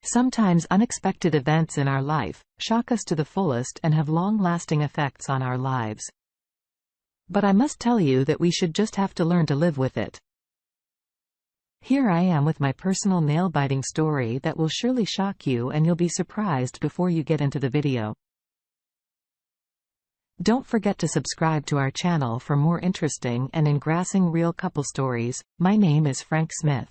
Sometimes unexpected events in our life shock us to the fullest and have long-lasting effects on our lives. But I must tell you that we should just have to learn to live with it. Here I am with my personal nail-biting story that will surely shock you, and you'll be surprised before you get into the video. Don't forget to subscribe to our channel for more interesting and engrossing real couple stories. My name is Frank Smith.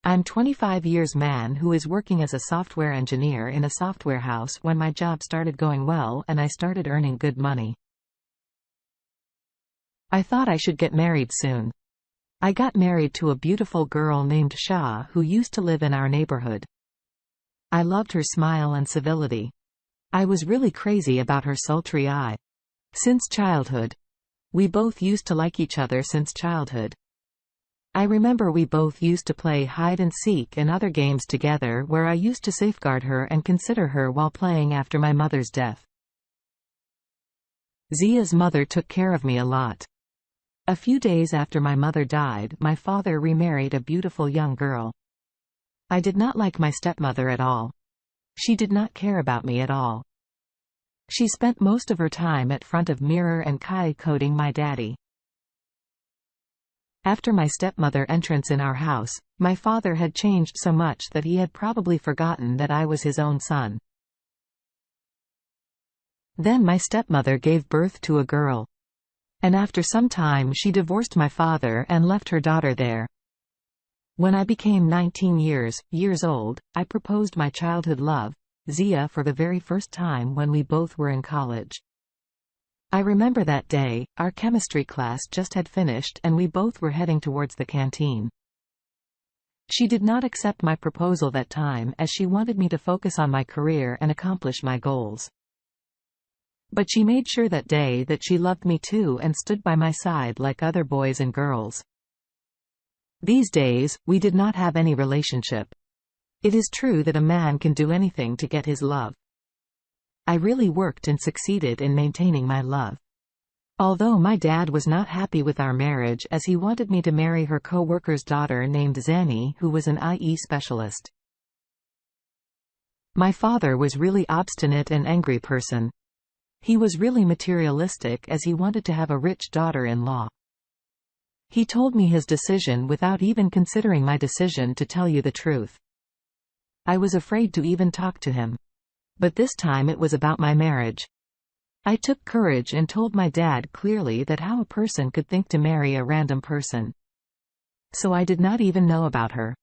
I'm 25 years man who is working as a software engineer in a software house when my job started going well and I started earning good money. I thought I should get married soon. I got married to a beautiful girl named Shah who used to live in our neighborhood. I loved her smile and civility. I was really crazy about her sultry eye. Since childhood. We both used to like each other since childhood. I remember we both used to play hide and seek and other games together where I used to safeguard her and consider her while playing after my mother's death. Zia's mother took care of me a lot. A few days after my mother died, my father remarried a beautiful young girl. I did not like my stepmother at all. She did not care about me at all. She spent most of her time at front of mirror and coating my daddy. After my stepmother entrance in our house, my father had changed so much that he had probably forgotten that I was his own son. Then my stepmother gave birth to a girl. And after some time she divorced my father and left her daughter there. When I became 19 years old, I proposed my childhood love, Zia, for the very first time when we both were in college. I remember that day, our chemistry class just had finished and we both were heading towards the canteen. She did not accept my proposal that time as she wanted me to focus on my career and accomplish my goals. But she made sure that day that she loved me too and stood by my side like other boys and girls. These days, we did not have any relationship. It is true that a man can do anything to get his love. I really worked and succeeded in maintaining my love. Although my dad was not happy with our marriage as he wanted me to marry her co-worker's daughter named Zani, who was an IE specialist. My father was really obstinate and angry person. He was really materialistic as he wanted to have a rich daughter-in-law. He told me his decision without even considering my decision, to tell you the truth. I was afraid to even talk to him. But this time it was about my marriage. I took courage and told my dad clearly that how a person could think to marry a random person. So I did not even know about her.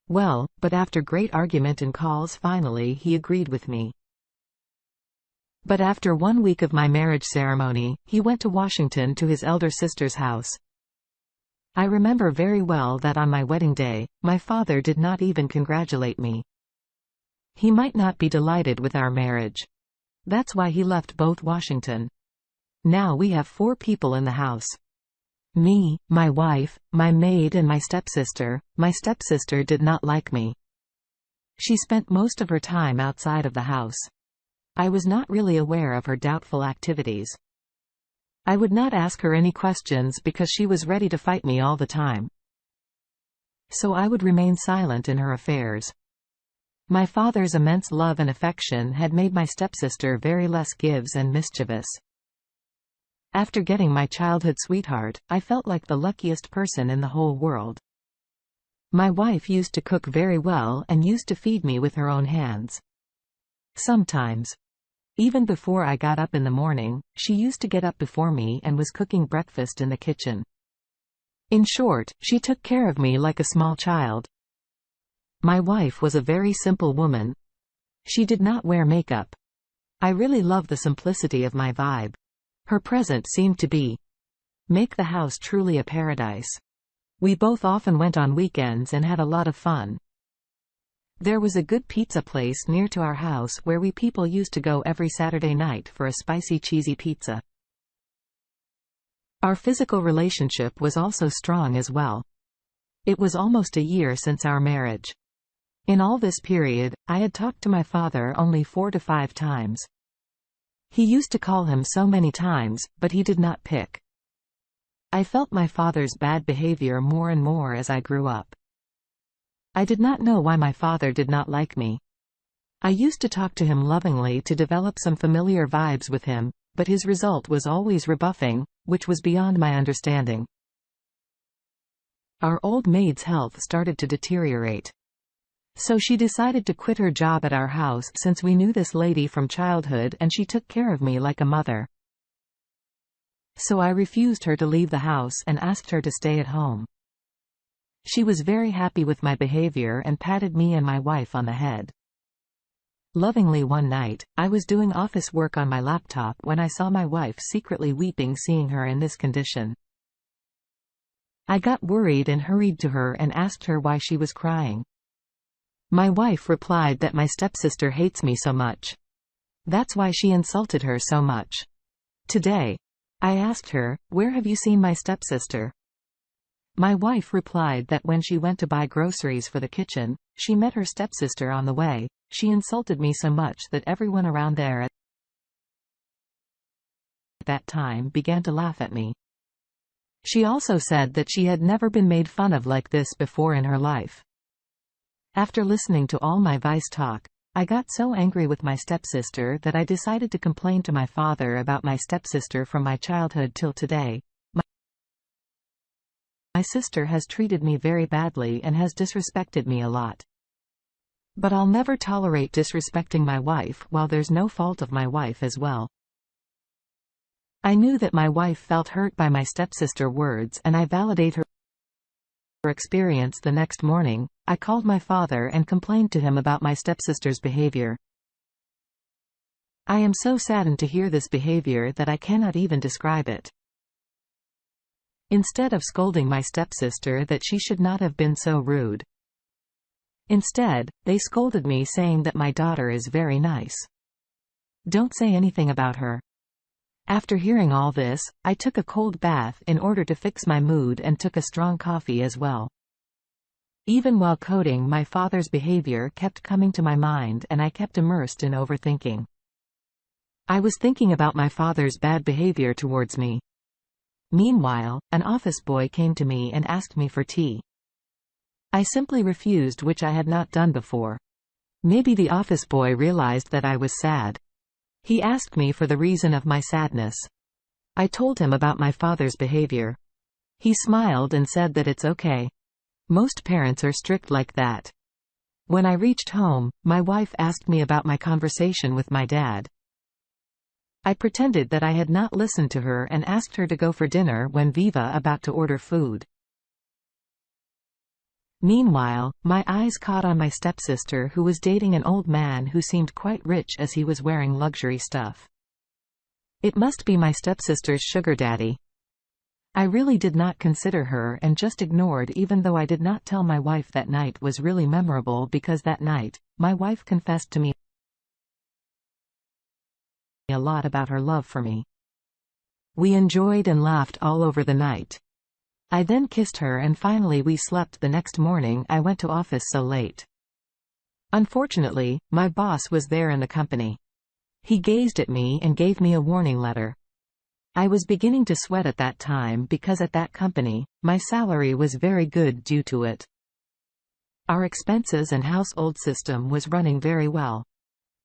Well, but after great argument and calls finally he agreed with me. But after 1 week of my marriage ceremony, he went to Washington to his elder sister's house. I remember very well that on my wedding day, my father did not even congratulate me. He might not be delighted with our marriage. That's why he left both Washington. Now we have 4 people in the house. Me, my wife, my maid and my stepsister. My stepsister did not like me. She spent most of her time outside of the house. I was not really aware of her doubtful activities. I would not ask her any questions because she was ready to fight me all the time. So I would remain silent in her affairs. My father's immense love and affection had made my stepsister very less gives and mischievous. After getting my childhood sweetheart, I felt like the luckiest person in the whole world. My wife used to cook very well and used to feed me with her own hands. Sometimes, even before I got up in the morning, she used to get up before me and was cooking breakfast in the kitchen. In short, she took care of me like a small child. My wife was a very simple woman. She did not wear makeup. I really love the simplicity of my vibe. Her present seemed to make the house truly a paradise. We both often went on weekends and had a lot of fun. There was a good pizza place near to our house where we people used to go every Saturday night for a spicy cheesy pizza. Our physical relationship was also strong as well. It was almost a year since our marriage. In all this period, I had talked to my father only 4 to 5 times. He used to call him so many times, but he did not pick. I felt my father's bad behavior more and more as I grew up. I did not know why my father did not like me. I used to talk to him lovingly to develop some familiar vibes with him, but his result was always rebuffing, which was beyond my understanding. Our old maid's health started to deteriorate. So she decided to quit her job at our house since we knew this lady from childhood and she took care of me like a mother. So I refused her to leave the house and asked her to stay at home. She was very happy with my behavior and patted me and my wife on the head. Lovingly one night, I was doing office work on my laptop when I saw my wife secretly weeping seeing her in this condition. I got worried and hurried to her and asked her why she was crying. My wife replied that my stepsister hates me so much. That's why she insulted her so much. Today, I asked her, "Where have you seen my stepsister?" My wife replied that when she went to buy groceries for the kitchen, she met her stepsister on the way. She insulted me so much that everyone around there at that time began to laugh at me. She also said that she had never been made fun of like this before in her life. After listening to all my vice talk, I got so angry with my stepsister that I decided to complain to my father about my stepsister from my childhood till today. My sister has treated me very badly and has disrespected me a lot. But I'll never tolerate disrespecting my wife while there's no fault of my wife as well. I knew that my wife felt hurt by my stepsister words and I validate her experience. The next morning, I called my father and complained to him about my stepsister's behavior. I am so saddened to hear this behavior that I cannot even describe it. Instead of scolding my stepsister that she should not have been so rude, instead, they scolded me saying that my daughter is very nice. Don't say anything about her. After hearing all this, I took a cold bath in order to fix my mood and took a strong coffee as well. Even while coding, my father's behavior kept coming to my mind and I kept immersed in overthinking. I was thinking about my father's bad behavior towards me. Meanwhile, an office boy came to me and asked me for tea. I simply refused, which I had not done before. Maybe the office boy realized that I was sad. He asked me for the reason of my sadness. I told him about my father's behavior. He smiled and said that it's okay. Most parents are strict like that. When I reached home, my wife asked me about my conversation with my dad. I pretended that I had not listened to her and asked her to go for dinner when Viva about to order food. Meanwhile, my eyes caught on my stepsister who was dating an old man who seemed quite rich as he was wearing luxury stuff. It must be my stepsister's sugar daddy. I really did not consider her and just ignored, even though I did not tell my wife. That night was really memorable because that night, my wife confessed to me a lot about her love for me. We enjoyed and laughed all over the night. I then kissed her and finally we slept. The next morning I went to office so late. Unfortunately, my boss was there in the company. He gazed at me and gave me a warning letter. I was beginning to sweat at that time because at that company, my salary was very good due to it. Our expenses and household system was running very well.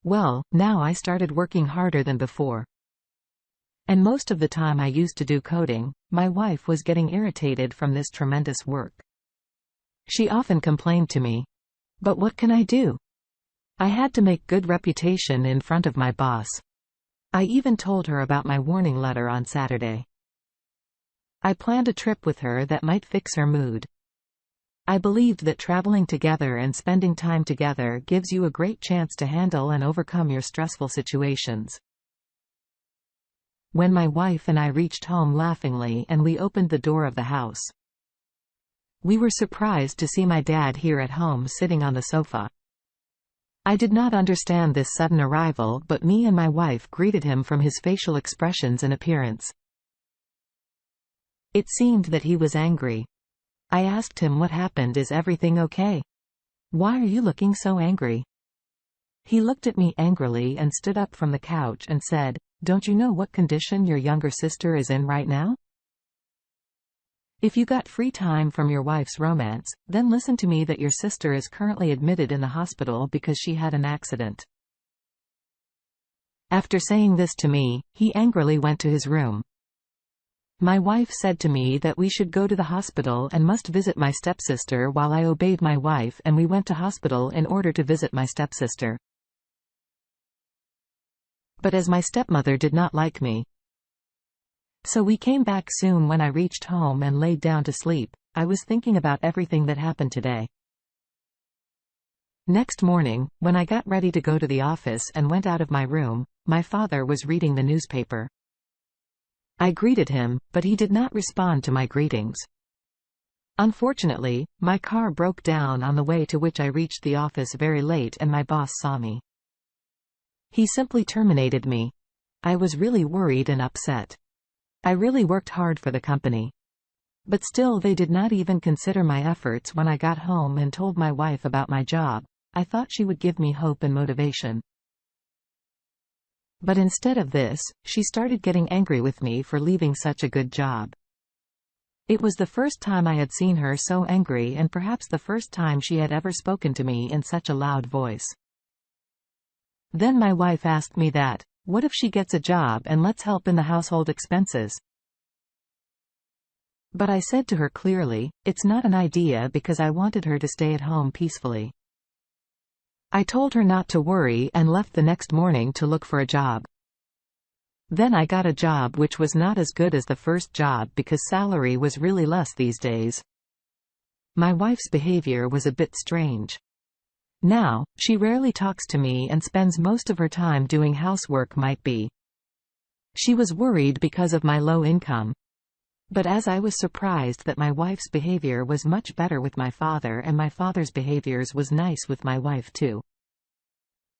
Well, now I started working harder than before. And most of the time I used to do coding. My wife was getting irritated from this tremendous work. She often complained to me. But what can I do? I had to make good reputation in front of my boss. I even told her about my warning letter on Saturday. I planned a trip with her that might fix her mood. I believed that traveling together and spending time together gives you a great chance to handle and overcome your stressful situations. When my wife and I reached home laughingly and we opened the door of the house, we were surprised to see my dad here at home sitting on the sofa. I did not understand this sudden arrival, but me and my wife greeted him from his facial expressions and appearance. It seemed that he was angry. I asked him what happened. Is everything okay? Why are you looking so angry? He looked at me angrily and stood up from the couch and said, "Don't you know what condition your younger sister is in right now? If you got free time from your wife's romance, then listen to me that your sister is currently admitted in the hospital because she had an accident." After saying this to me, he angrily went to his room. My wife said to me that we should go to the hospital and must visit my stepsister, while I obeyed my wife and we went to hospital in order to visit my stepsister. But as my stepmother did not like me, so we came back soon. When I reached home and laid down to sleep, I was thinking about everything that happened today. Next morning, when I got ready to go to the office and went out of my room, my father was reading the newspaper. I greeted him, but he did not respond to my greetings. Unfortunately, my car broke down on the way, to which I reached the office very late and my boss saw me. He simply terminated me. I was really worried and upset. I really worked hard for the company. But still they did not even consider my efforts. When I got home and told my wife about my job, I thought she would give me hope and motivation. But instead of this, she started getting angry with me for leaving such a good job. It was the first time I had seen her so angry, and perhaps the first time she had ever spoken to me in such a loud voice. Then my wife asked me that, what if she gets a job and lets help in the household expenses? But I said to her clearly, it's not an idea, because I wanted her to stay at home peacefully. I told her not to worry and left the next morning to look for a job. Then I got a job which was not as good as the first job because salary was really less these days. My wife's behavior was a bit strange. Now, she rarely talks to me and spends most of her time doing housework. She was worried because of my low income. But as I was surprised that my wife's behavior was much better with my father, and my father's behaviors was nice with my wife too.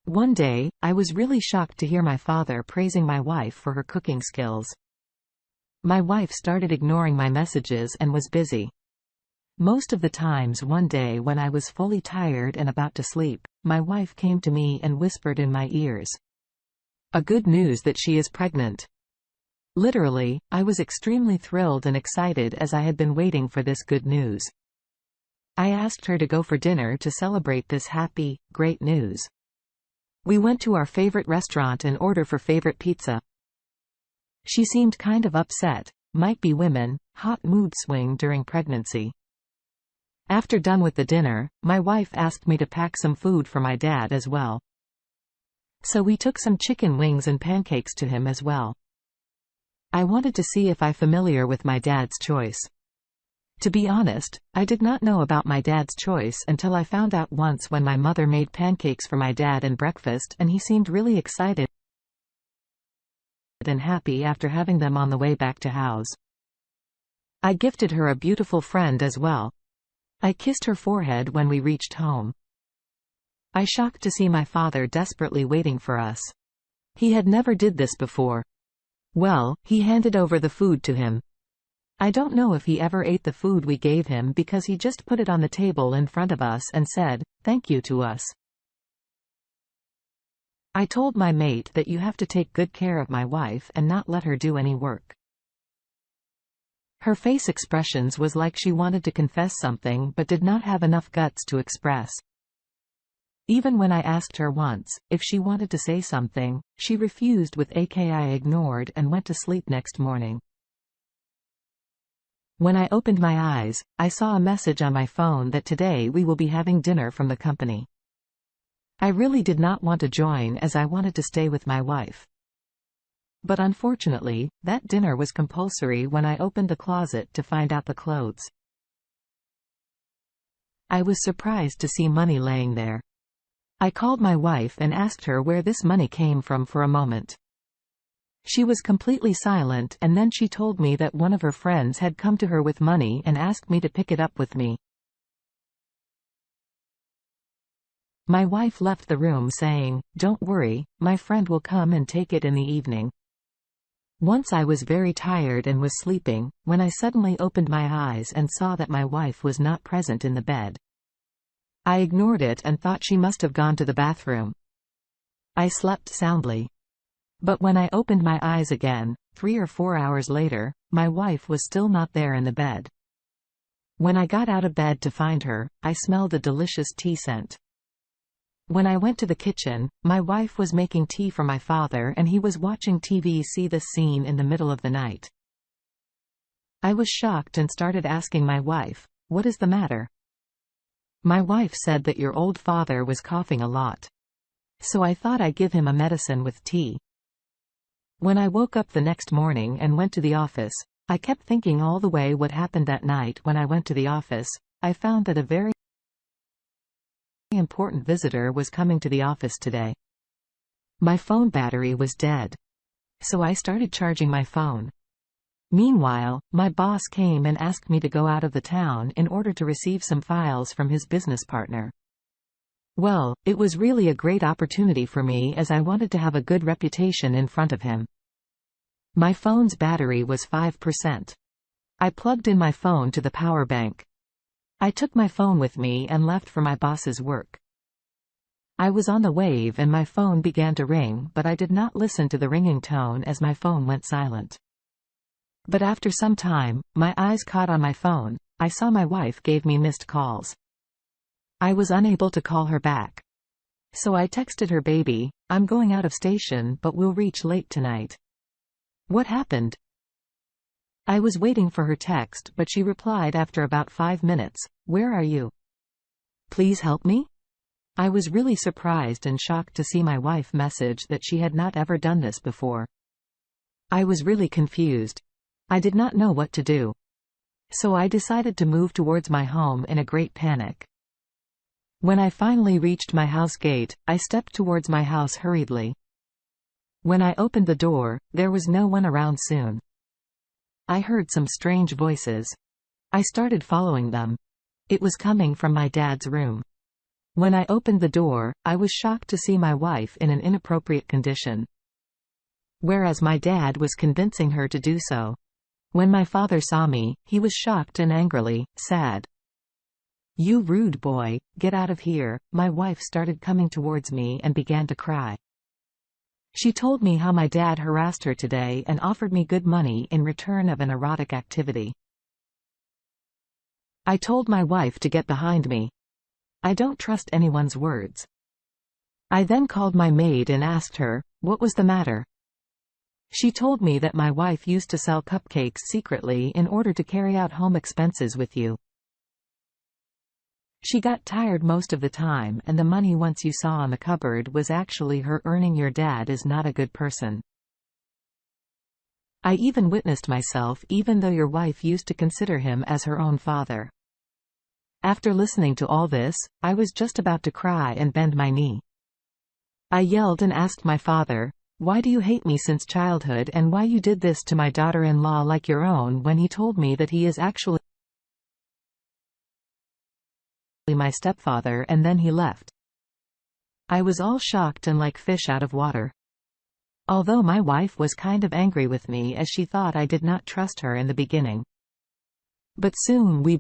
One day, I was really shocked to hear my father praising my wife for her cooking skills. My wife started ignoring my messages and was busy. Most of the times one day when I was fully tired and about to sleep, my wife came to me and whispered in my ears, "A good news that she is pregnant." Literally, I was extremely thrilled and excited as I had been waiting for this good news. I asked her to go for dinner to celebrate this happy, great news. We went to our favorite restaurant and ordered for favorite pizza. She seemed kind of upset. Might be women, hot mood swing during pregnancy. After done with the dinner, my wife asked me to pack some food for my dad as well. So we took some chicken wings and pancakes to him as well. I wanted to see if I'm familiar with my dad's choice. To be honest, I did not know about my dad's choice until I found out once when my mother made pancakes for my dad and breakfast, and he seemed really excited and happy after having them on the way back to house. I gifted her a beautiful friend as well. I kissed her forehead when we reached home. I shocked to see my father desperately waiting for us. He had never did this before. Well, he handed over the food to him. I don't know if he ever ate the food we gave him, because he just put it on the table in front of us and said, "Thank you" to us. I told my mate that you have to take good care of my wife and not let her do any work. Her face expressions was like she wanted to confess something but did not have enough guts to express. Even when I asked her once if she wanted to say something, she refused with aka ignored and went to sleep next morning. When I opened my eyes, I saw a message on my phone that today we will be having dinner from the company. I really did not want to join as I wanted to stay with my wife. But unfortunately, that dinner was compulsory when I opened the closet to find out the clothes. I was surprised to see money laying there. I called my wife and asked her where this money came from for a moment. She was completely silent, and then she told me that one of her friends had come to her with money and asked me to pick it up with me. My wife left the room saying, "Don't worry, my friend will come and take it in the evening." Once I was very tired and was sleeping, when I suddenly opened my eyes and saw that my wife was not present in the bed. I ignored it and thought she must have gone to the bathroom. I slept soundly. But when I opened my eyes again, 3 or 4 hours later, my wife was still not there in the bed. When I got out of bed to find her, I smelled a delicious tea scent. When I went to the kitchen, my wife was making tea for my father and he was watching TV. See this scene in the middle of the night. I was shocked and started asking my wife, "What is the matter?" My wife said that your old father was coughing a lot. So I thought I'd give him a medicine with tea. When I woke up the next morning and went to the office, I kept thinking all the way what happened that night. When I went to the office, I found that a very important visitor was coming to the office today. My phone battery was dead. So I started charging my phone. Meanwhile, my boss came and asked me to go out of the town in order to receive some files from his business partner. Well, it was really a great opportunity for me as I wanted to have a good reputation in front of him. My phone's battery was 5%. I plugged in my phone to the power bank. I took my phone with me and left for my boss's work. I was on the wave and my phone began to ring, but I did not listen to the ringing tone as my phone went silent. But after some time, my eyes caught on my phone. I saw my wife gave me missed calls. I was unable to call her back. So I texted her, "Baby, I'm going out of station but we'll reach late tonight." What happened? I was waiting for her text but she replied after about 5 minutes, "Where are you? Please help me?" I was really surprised and shocked to see my wife message that she had not ever done this before. I was really confused. I did not know what to do. So I decided to move towards my home in a great panic. When I finally reached my house gate, I stepped towards my house hurriedly. When I opened the door, there was no one around. Soon I heard some strange voices. I started following them. It was coming from my dad's room. When I opened the door, I was shocked to see my wife in an inappropriate condition, whereas my dad was convincing her to do so. When my father saw me, he was shocked and angrily sad. "You rude boy, get out of here." My wife started coming towards me and began to cry. She told me how my dad harassed her today and offered me good money in return of an erotic activity. I told my wife to get behind me. I don't trust anyone's words. I then called my maid and asked her, what was the matter? She told me that my wife used to sell cupcakes secretly in order to carry out home expenses with you. She got tired most of the time and the money once you saw on the cupboard was actually her earning. Your dad is not a good person. I even witnessed myself, even though your wife used to consider him as her own father. After listening to all this, I was just about to cry and bend my knee. I yelled and asked my father, "Why do you hate me since childhood and why you did this to my daughter-in-law like your own?" when he told me that he is actually my stepfather, and then he left. I was all shocked and like fish out of water. Although my wife was kind of angry with me as she thought I did not trust her in the beginning. But soon we